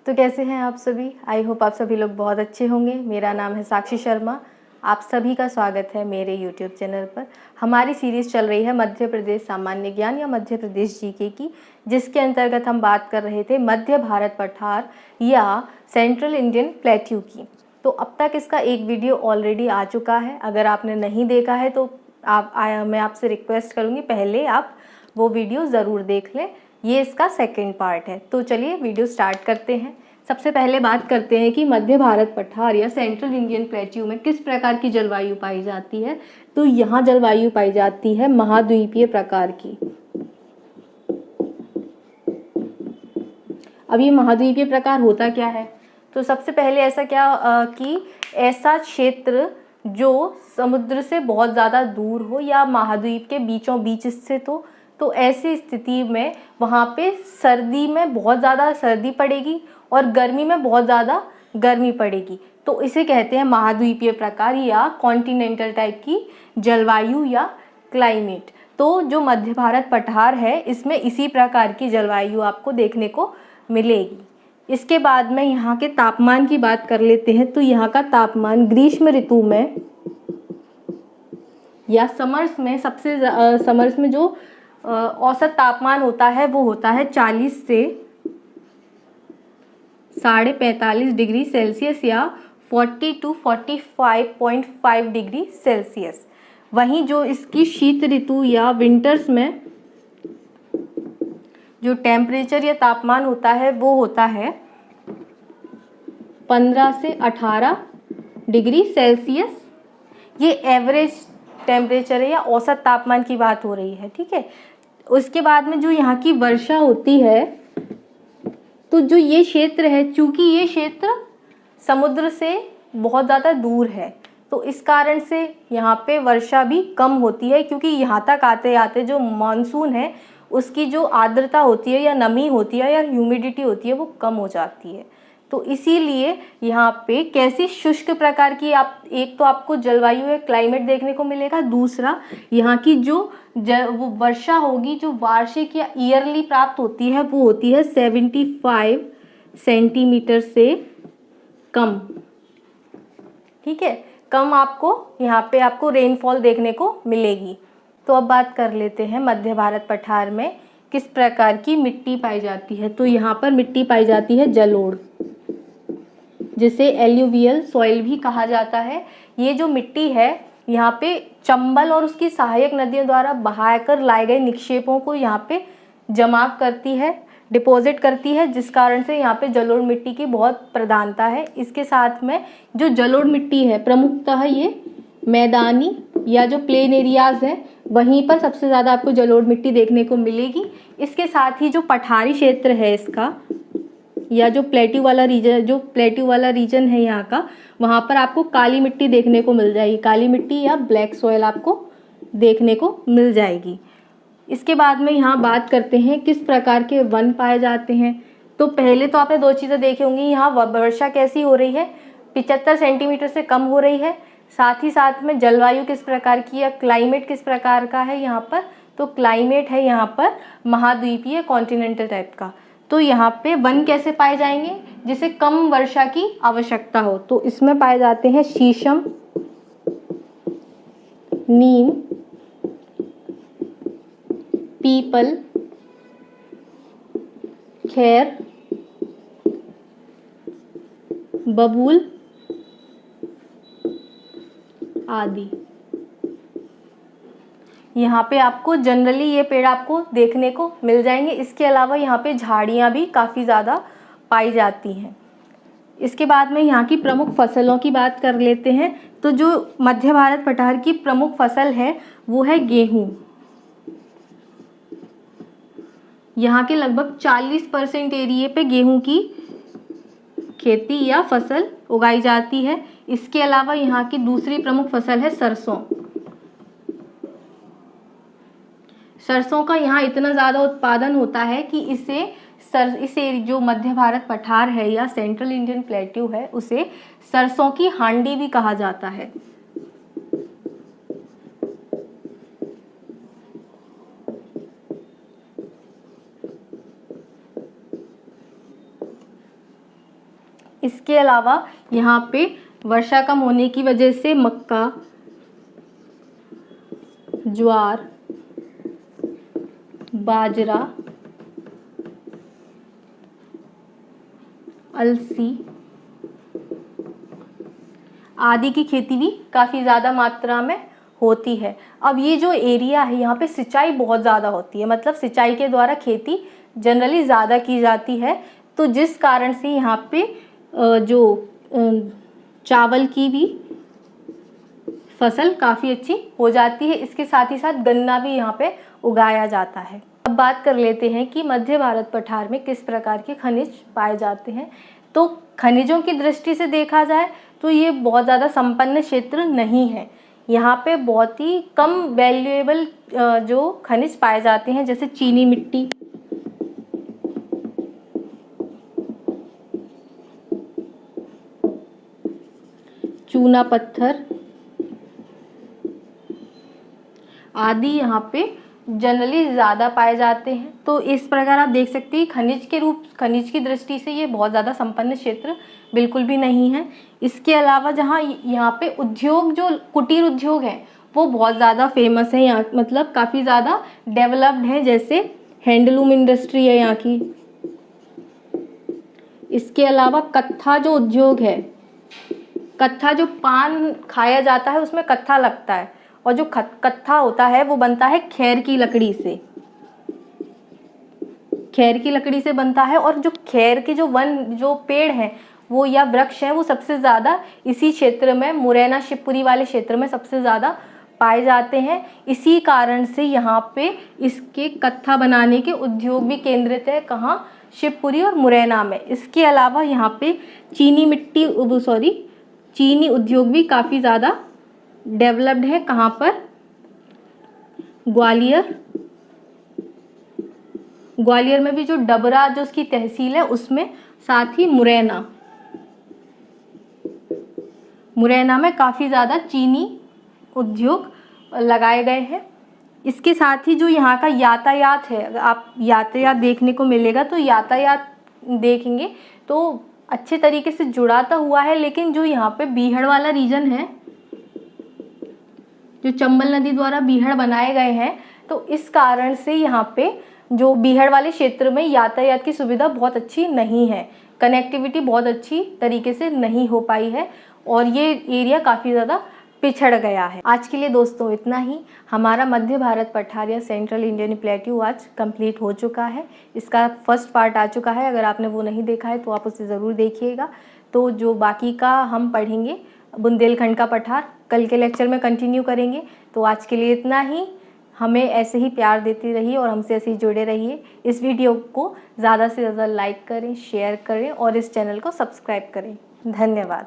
तो कैसे हैं आप सभी। आई होप आप सभी लोग बहुत अच्छे होंगे। मेरा नाम है साक्षी शर्मा। आप सभी का स्वागत है मेरे यूट्यूब चैनल पर। हमारी सीरीज़ चल रही है मध्य प्रदेश सामान्य ज्ञान या मध्य प्रदेश जीके की, जिसके अंतर्गत हम बात कर रहे थे मध्य भारत पठार या सेंट्रल इंडियन प्लेट्यू की। तो अब तक इसका एक वीडियो ऑलरेडी आ चुका है। अगर आपने नहीं देखा है तो मैं आपसे रिक्वेस्ट करूँगी पहले आप वो वीडियो ज़रूर देख लें। ये इसका सेकंड पार्ट है। तो चलिए वीडियो स्टार्ट करते हैं। सबसे पहले बात करते हैं कि मध्य भारत पठार या सेंट्रल इंडियन प्लेट्यू में किस प्रकार की जलवायु पाई जाती है। तो यहाँ जलवायु पाई जाती है महाद्वीपीय प्रकार की। अब ये महाद्वीपीय प्रकार होता क्या है? तो सबसे पहले ऐसा कि ऐसा क्षेत्र जो समुद्र से बहुत ज़्यादा दूर हो या महाद्वीप के बीचों बीच स्थित हो, तो ऐसी स्थिति में वहाँ पे सर्दी में बहुत ज़्यादा सर्दी पड़ेगी और गर्मी में बहुत ज़्यादा गर्मी पड़ेगी। तो इसे कहते हैं महाद्वीपीय प्रकार या कॉन्टिनेंटल टाइप की जलवायु या क्लाइमेट। तो जो मध्य भारत पठार है इसमें इसी प्रकार की जलवायु आपको देखने को मिलेगी। इसके बाद में यहाँ के तापमान की बात कर लेते हैं। तो यहाँ का तापमान ग्रीष्म ऋतु में या समर्स में जो औसत तापमान होता है वो होता है 40 से 45.5 डिग्री सेल्सियस या 40 to 45.5 डिग्री सेल्सियस। वहीं जो इसकी शीत ऋतु या विंटर्स में जो टेम्परेचर या तापमान होता है वो होता है 15 से 18 डिग्री सेल्सियस। ये एवरेज टेम्परेचर है या औसत तापमान की बात हो रही है, ठीक है। उसके बाद में जो यहाँ की वर्षा होती है, तो जो ये क्षेत्र है, चूंकि ये क्षेत्र समुद्र से बहुत ज़्यादा दूर है तो इस कारण से यहाँ पे वर्षा भी कम होती है, क्योंकि यहाँ तक आते आते जो मानसून है उसकी जो आर्द्रता होती है या नमी होती है या ह्यूमिडिटी होती है वो कम हो जाती है। तो इसीलिए यहाँ पे कैसी शुष्क प्रकार की एक तो आपको जलवायु या क्लाइमेट देखने को मिलेगा, दूसरा यहाँ की जो वो वर्षा होगी जो वार्षिक या ईयरली प्राप्त होती है वो होती है 75 सेंटीमीटर से कम, ठीक है। कम आपको यहाँ पे आपको रेनफॉल देखने को मिलेगी। तो अब बात कर लेते हैं मध्य भारत पठार में किस प्रकार की मिट्टी पाई जाती है। तो यहाँ पर मिट्टी पाई जाती है जलोढ़, जिसे एल्यूवियल सॉइल भी कहा जाता है। ये जो मिट्टी है यहाँ पे चंबल और उसकी सहायक नदियों द्वारा बहाकर लाए गए निक्षेपों को यहाँ पे जमाव करती है, डिपॉजिट करती है, जिस कारण से यहाँ पे जलोढ़ मिट्टी की बहुत प्रधानता है। इसके साथ में जो जलोढ़ मिट्टी है प्रमुखतः ये मैदानी या जो प्लेन एरियाज है वहीं पर सबसे ज़्यादा आपको जलोढ़ मिट्टी देखने को मिलेगी। इसके साथ ही जो पठारी क्षेत्र है इसका या जो प्लेट्यू वाला रीजन है यहाँ का, वहाँ पर आपको काली मिट्टी देखने को मिल जाएगी। काली मिट्टी या ब्लैक सॉइल आपको देखने को मिल जाएगी। इसके बाद में यहाँ बात करते हैं किस प्रकार के वन पाए जाते हैं। तो पहले तो आपने दो चीज़ें देखी होंगी, यहाँ वर्षा कैसी हो रही है, 75 सेंटीमीटर से कम हो रही है। साथ ही साथ में जलवायु किस प्रकार की या क्लाइमेट किस प्रकार का है यहाँ पर। तो क्लाइमेट है यहाँ पर महाद्वीपीय कॉन्टिनेंटल टाइप का। तो यहाँ पे वन कैसे पाए जाएंगे, जिसे कम वर्षा की आवश्यकता हो। तो इसमें पाए जाते हैं शीशम, नीम, पीपल, खैर, बबूल आदि। यहाँ पे आपको जनरली ये पेड़ आपको देखने को मिल जाएंगे। इसके अलावा यहाँ पे झाड़ियाँ भी काफ़ी ज़्यादा पाई जाती हैं। इसके बाद में यहाँ की प्रमुख फसलों की बात कर लेते हैं। तो जो मध्य भारत पठार की प्रमुख फसल है वो है गेहूँ। यहाँ के लगभग 40% एरिए पे गेहूँ की खेती या फसल उगाई जाती है। इसके अलावा यहाँ की दूसरी प्रमुख फसल है सरसों। सरसों का यहाँ इतना ज़्यादा उत्पादन होता है कि इसे जो मध्य भारत पठार है या सेंट्रल इंडियन प्लेट्यू है उसे सरसों की हांडी भी कहा जाता है। इसके अलावा यहाँ पे वर्षा कम होने की वजह से मक्का, ज्वार, बाजरा, अलसी आदि की खेती भी काफ़ी ज़्यादा मात्रा में होती है। अब ये जो एरिया है यहाँ पे सिंचाई बहुत ज़्यादा होती है, मतलब सिंचाई के द्वारा खेती जनरली ज़्यादा की जाती है, तो जिस कारण से यहाँ पे जो चावल की भी फसल काफ़ी अच्छी हो जाती है। इसके साथ ही साथ गन्ना भी यहाँ पे उगाया जाता है। अब बात कर लेते हैं कि मध्य भारत पठार में किस प्रकार के खनिज पाए जाते हैं। तो खनिजों की दृष्टि से देखा जाए तो ये बहुत ज़्यादा संपन्न क्षेत्र नहीं है। यहाँ पे बहुत ही कम वैल्यूएबल जो खनिज पाए जाते हैं, जैसे चीनी मिट्टी, चूना पत्थर आदि यहाँ पे जनरली ज़्यादा पाए जाते हैं। तो इस प्रकार आप देख सकते हैं खनिज की दृष्टि से ये बहुत ज़्यादा संपन्न क्षेत्र बिल्कुल भी नहीं है। इसके अलावा जहाँ यहाँ पे उद्योग, जो कुटीर उद्योग है वो बहुत ज़्यादा फेमस है यहाँ, मतलब काफ़ी ज़्यादा डेवलप्ड है, जैसे हैंडलूम इंडस्ट्री है यहाँ की। इसके अलावा कत्था जो उद्योग है, कत्था जो पान खाया जाता है उसमें कत्था लगता है, और जो कत्था होता है वो बनता है खेर की लकड़ी से, खेर की लकड़ी से बनता है। और जो खेर के जो पेड़ हैं वो या वृक्ष हैं वो सबसे ज़्यादा इसी क्षेत्र में, मुरैना शिवपुरी वाले क्षेत्र में सबसे ज़्यादा पाए जाते हैं। इसी कारण से यहाँ पे इसके कत्था बनाने के उद्योग भी केंद्रित है, कहाँ, शिवपुरी और मुरैना में। इसके अलावा यहाँ पे चीनी उद्योग भी काफ़ी ज़्यादा डेवलप्ड है। कहाँ पर, ग्वालियर में भी जो डबरा जो उसकी तहसील है उसमें, साथ ही मुरैना में काफ़ी ज़्यादा चीनी उद्योग लगाए गए हैं। इसके साथ ही जो यहाँ का यातायात है, अगर आप यातायात देखने को मिलेगा तो यातायात देखेंगे तो अच्छे तरीके से जुड़ाता हुआ है। लेकिन जो यहाँ पे बीहड़ वाला रीजन है, जो चंबल नदी द्वारा बीहड़ बनाए गए हैं, तो इस कारण से यहाँ पे जो बीहड़ वाले क्षेत्र में यातायात की सुविधा बहुत अच्छी नहीं है, कनेक्टिविटी बहुत अच्छी तरीके से नहीं हो पाई है, और ये एरिया काफ़ी ज़्यादा पिछड़ गया है। आज के लिए दोस्तों इतना ही। हमारा मध्य भारत पठार या सेंट्रल इंडियन प्लेट्यू आज कंप्लीट हो चुका है। इसका फर्स्ट पार्ट आ चुका है, अगर आपने वो नहीं देखा है तो आप उसे ज़रूर देखिएगा। तो जो बाकी का हम पढ़ेंगे बुंदेलखंड का पठार कल के लेक्चर में कंटिन्यू करेंगे। तो आज के लिए इतना ही। हमें ऐसे ही प्यार देती रहिए और हमसे ऐसे ही जुड़े रहिए। इस वीडियो को ज़्यादा से ज़्यादा लाइक करें, शेयर करें और इस चैनल को सब्सक्राइब करें। धन्यवाद।